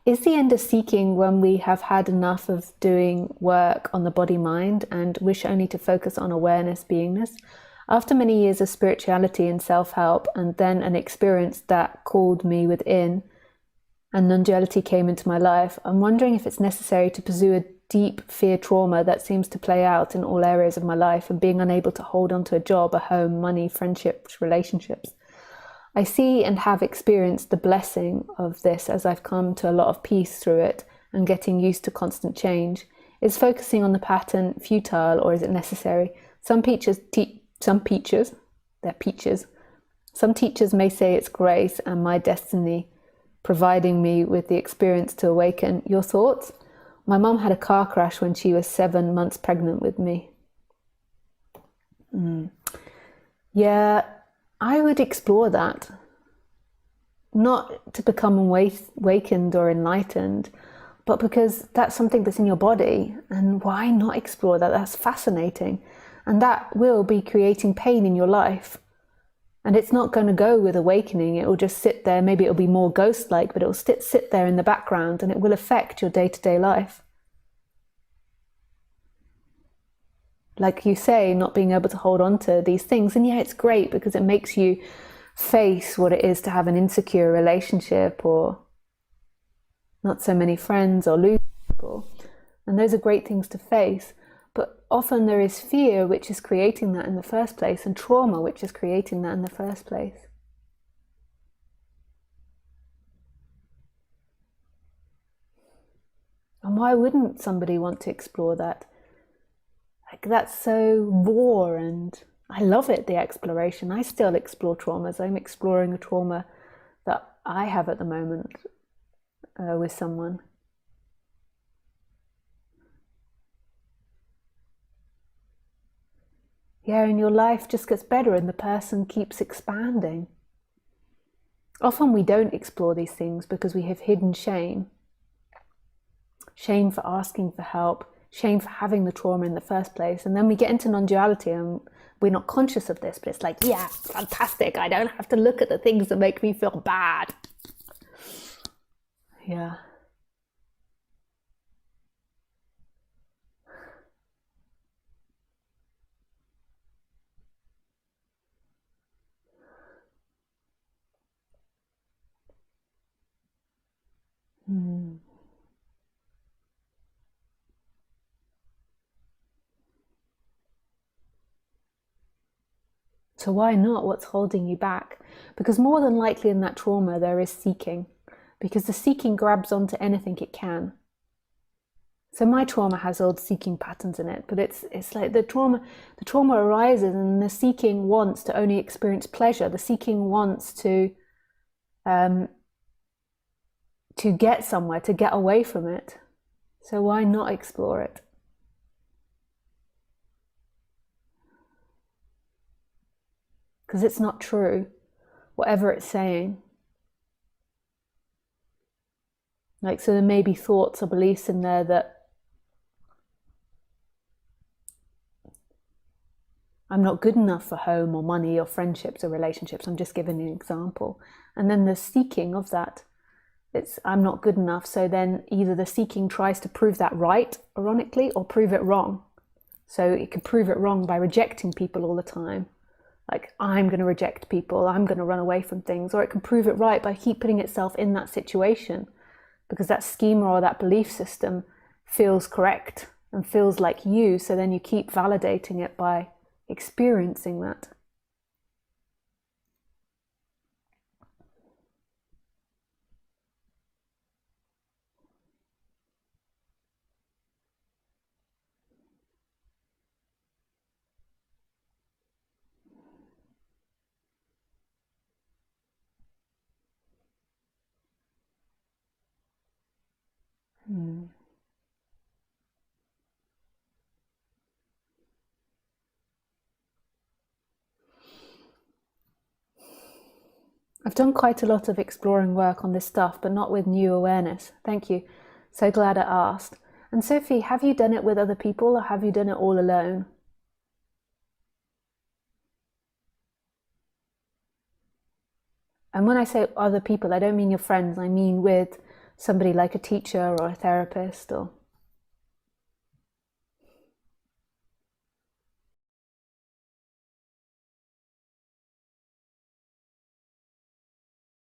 Is the end of seeking when we have had enough of doing work on the body-mind and wish only to focus on awareness, beingness? After many years of spirituality and self-help, and then an experience that called me within, and non-duality came into my life, I'm wondering if it's necessary to pursue a deep fear trauma that seems to play out in all areas of my life, and being unable to hold on to a job, a home, money, friendships, relationships. I see and have experienced the blessing of this as I've come to a lot of peace through it and getting used to constant change. Is focusing on the pattern futile, or is it necessary? Some teachers may say it's grace and my destiny providing me with the experience to awaken. Your thoughts? My mum had a car crash when she was 7 months pregnant with me. Yeah, I would explore that. Not to become awakened or enlightened, but because that's something that's in your body, and why not explore that? That's fascinating. And that will be creating pain in your life. And it's not going to go with awakening. It will just sit there. Maybe it'll be more ghost-like, but it will sit there in the background, and it will affect your day-to-day life. Like you say, not being able to hold on to these things. And yeah, it's great because it makes you face what it is to have an insecure relationship, or not so many friends, or lose people. And those are great things to face. But often there is fear which is creating that in the first place, and trauma which is creating that in the first place. And why wouldn't somebody want to explore that? Like, that's so raw, and I love it, the exploration. I still explore traumas. I'm exploring a trauma that I have at the moment with someone. Yeah, and your life just gets better and the person keeps expanding. Often we don't explore these things because we have hidden shame. Shame for asking for help, shame for having the trauma in the first place. And then we get into non-duality and we're not conscious of this, but it's like, yeah, fantastic. I don't have to look at the things that make me feel bad. Yeah. So why not? What's holding you back? Because more than likely in that trauma there is seeking, because the seeking grabs onto anything it can. So my trauma has old seeking patterns in it, but it's like the trauma arises and the seeking wants to only experience pleasure. The seeking wants to get somewhere, to get away from it. So why not explore it? Because it's not true, whatever it's saying. Like, so there may be thoughts or beliefs in there that I'm not good enough for home or money or friendships or relationships. I'm just giving an example. And then the seeking of that, it's I'm not good enough. So then either the seeking tries to prove that right, ironically, or prove it wrong. So it could prove it wrong by rejecting people all the time. Like, I'm going to reject people, I'm going to run away from things. Or it can prove it right by keep putting itself in that situation, because that schema or that belief system feels correct and feels like you. So then you keep validating it by experiencing that. I've done quite a lot of exploring work on this stuff, but not with new awareness. Thank you. So glad I asked. And Sophie, have you done it with other people, or have you done it all alone? And when I say other people, I don't mean your friends. I mean with somebody like a teacher or a therapist or